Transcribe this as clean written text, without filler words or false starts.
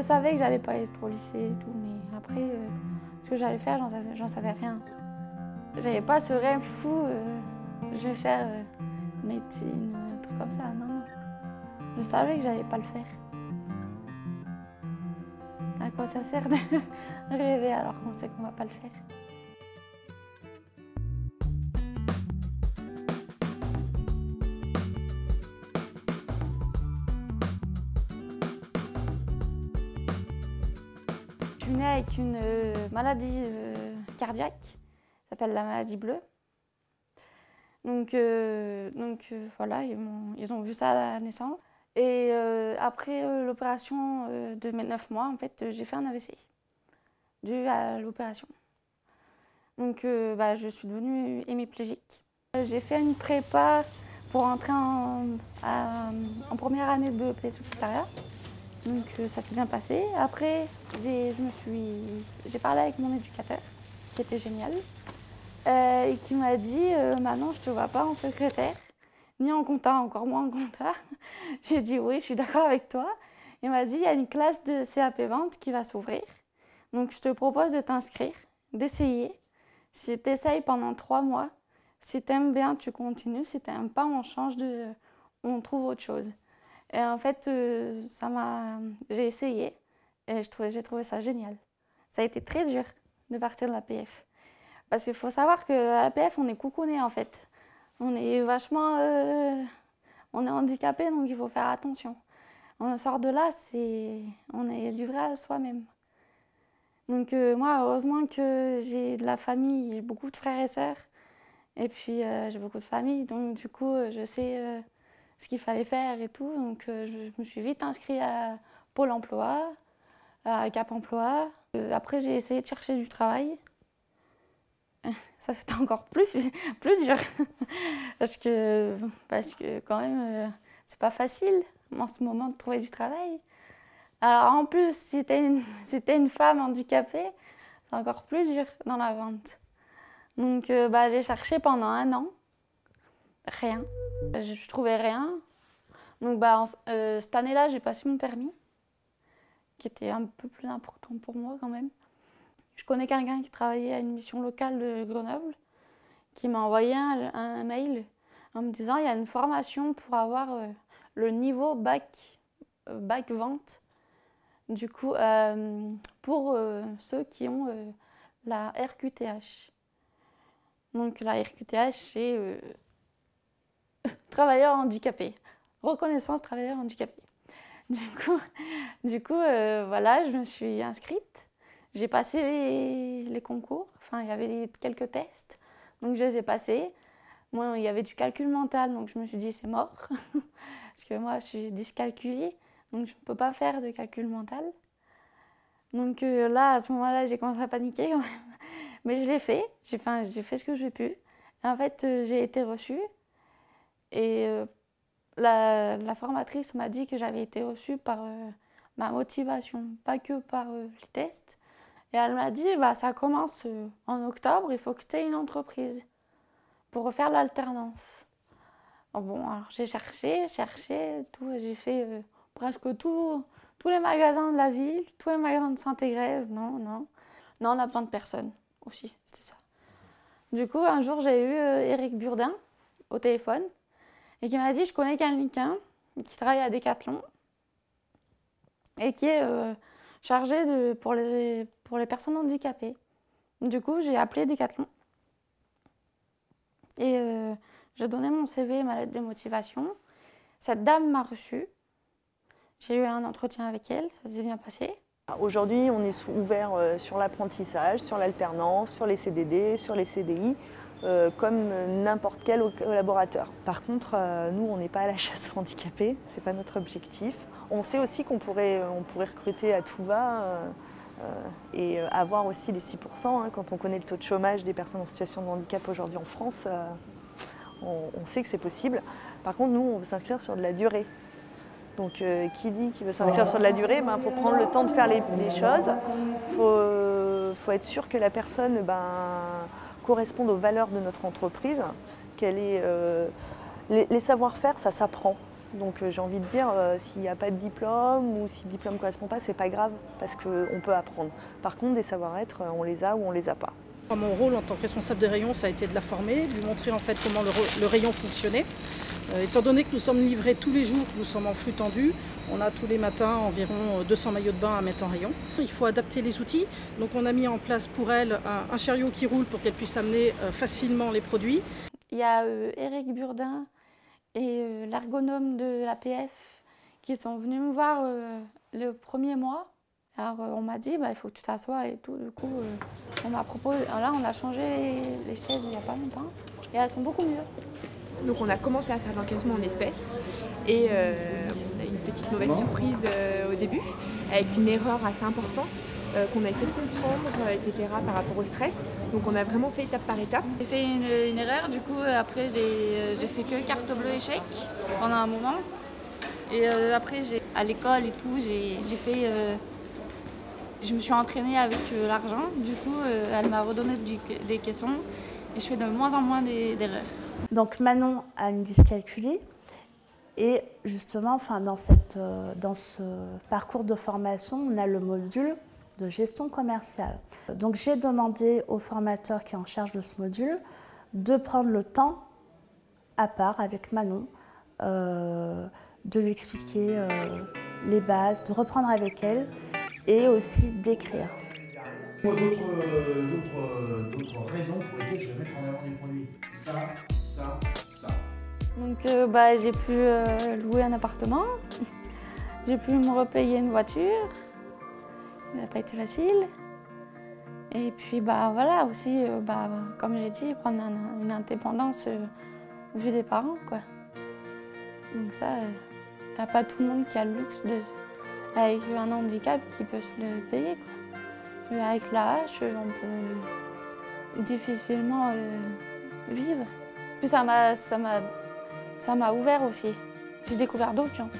savais que j'allais pas être au lycée et tout, mais après, ce que j'allais faire, j'en savais rien. J'avais pas ce rêve fou, je vais faire médecine, un truc comme ça, non, non. Je savais que j'allais pas le faire. À quoi ça sert de rêver alors qu'on sait qu'on va pas le faire? Je suis née avec une maladie cardiaque, ça s'appelle la maladie bleue. Donc voilà, ils ont vu ça à la naissance. Et après l'opération de mes 9 mois, en fait, j'ai fait un AVC dû à l'opération. Donc je suis devenue hémiplégique. J'ai fait une prépa pour entrer en première année de BEP secrétariat. Donc ça s'est bien passé. Après, j'ai parlé avec mon éducateur, qui était génial, et qui m'a dit Manon, je ne te vois pas en secrétaire, ni en compta, encore moins en compta. J'ai dit oui, je suis d'accord avec toi. Il m'a dit il y a une classe de CAP vente qui va s'ouvrir. Donc je te propose de t'inscrire, d'essayer. Si tu essayes pendant 3 mois, si tu aimes bien, tu continues. Si tu n'aimes pas, on trouve autre chose. Et en fait, j'ai essayé et j'ai trouvé ça génial. Ça a été très dur de partir de l'APF. Parce qu'il faut savoir qu'à l'APF, on est coucouné en fait. On est vachement... on est handicapé, donc il faut faire attention. On sort de là, on est livré à soi-même. Donc moi, heureusement que j'ai de la famille, j'ai beaucoup de frères et sœurs. Et puis j'ai beaucoup de famille, donc du coup, je sais ce qu'il fallait faire et tout. Donc je me suis vite inscrite à Pôle emploi, à Cap emploi. Après, j'ai essayé de chercher du travail. Ça, c'était encore plus dur. parce que quand même, c'est pas facile en ce moment de trouver du travail. Alors en plus, si t'es une femme handicapée, c'est encore plus dur dans la vente. Donc j'ai cherché pendant 1 an. Rien. Je trouvais rien. Donc cette année-là, j'ai passé mon permis, qui était un peu plus important pour moi quand même. Je connais quelqu'un qui travaillait à une mission locale de Grenoble, qui m'a envoyé un mail en me disant il y a une formation pour avoir le niveau bac vente. Du coup, pour ceux qui ont la RQTH. Donc la RQTH, c'est travailleur handicapé, reconnaissance travailleur handicapé. Du coup, voilà, je me suis inscrite. J'ai passé les concours, enfin il y avait quelques tests, donc je les ai passés. Moi, il y avait du calcul mental, donc je me suis dit c'est mort, parce que moi je suis dyscalculiée, donc je ne peux pas faire de calcul mental. Donc là, à ce moment-là, j'ai commencé à paniquer quand même. Mais je l'ai fait, j'ai fait ce que j'ai pu. Et en fait, j'ai été reçue. Et la formatrice m'a dit que j'avais été reçue par ma motivation, pas que par les tests. Et elle m'a dit, ça commence en octobre, il faut que tu aies une entreprise pour refaire l'alternance. Bon, alors j'ai cherché, tout, j'ai fait presque tous les magasins de la ville, tous les magasins de Saint-Égrève, non, on a besoin de personne aussi, c'était ça. Du coup, un jour, j'ai eu Éric Burdin au téléphone et qui m'a dit, je connais quelqu'un qui travaille à Decathlon et qui est chargé pour les personnes handicapées. Du coup, j'ai appelé Decathlon et j'ai donné mon CV et ma lettre de motivation. Cette dame m'a reçue. J'ai eu un entretien avec elle, ça s'est bien passé. Aujourd'hui, on est ouvert sur l'apprentissage, sur l'alternance, sur les CDD, sur les CDI, comme n'importe quel collaborateur. Par contre, nous, on n'est pas à la chasse aux handicapés, ce n'est pas notre objectif. On sait aussi qu'on pourrait recruter à tout va et avoir aussi les 6%. Quand on connaît le taux de chômage des personnes en situation de handicap aujourd'hui en France, on sait que c'est possible. Par contre, nous, on veut s'inscrire sur de la durée. Donc qui dit qu'il veut s'inscrire sur de la durée, faut prendre le temps de faire les choses. Faut être sûr que la personne corresponde aux valeurs de notre entreprise, qu'elle ait les savoir-faire, ça s'apprend. Donc j'ai envie de dire, s'il n'y a pas de diplôme ou si le diplôme ne correspond pas, c'est pas grave, parce qu'on peut apprendre. Par contre, des savoir-être, on les a ou on les a pas. Mon rôle en tant que responsable de rayon, ça a été de la former, de lui montrer en fait comment le rayon fonctionnait. Étant donné que nous sommes livrés tous les jours, nous sommes en flux tendu, on a tous les matins environ 200 maillots de bain à mettre en rayon. Il faut adapter les outils, donc on a mis en place pour elle un chariot qui roule pour qu'elle puisse amener facilement les produits. Il y a Éric Burdin et l'ergonome de l'APF qui sont venus me voir le premier mois. Alors on m'a dit, il faut que tu t'assoies et tout. Du coup, on m'a proposé. Là, on a changé les chaises il n'y a pas longtemps et elles sont beaucoup mieux. Donc on a commencé à faire l'encaissement en espèces et on a eu une petite mauvaise surprise au début avec une erreur assez importante qu'on a essayé de comprendre, etc. par rapport au stress. Donc on a vraiment fait étape par étape. J'ai fait une erreur, du coup après j'ai fait que carte bleue échec pendant un moment. Et après à l'école et tout, je me suis entraînée avec l'argent. Du coup elle m'a redonné des caissons et je fais de moins en moins d'erreurs. Donc Manon a une dyscalculie et justement dans ce parcours de formation, on a le module de gestion commerciale. Donc j'ai demandé au formateur qui est en charge de ce module de prendre le temps à part avec Manon, de lui expliquer les bases, de reprendre avec elle et aussi d'écrire. D'autres raisons pour lesquelles je vais mettre en avant des produits. Ça. Donc j'ai pu louer un appartement, j'ai pu me repayer une voiture, ça n'a pas été facile. Et puis voilà aussi, comme j'ai dit, prendre une indépendance vue des parents, quoi. Donc ça, il n'y a pas tout le monde qui a le luxe avec un handicap qui peut se le payer, quoi. Avec la hache, on peut difficilement vivre. Puis ça m'a ouvert aussi. J'ai découvert d'autres gens.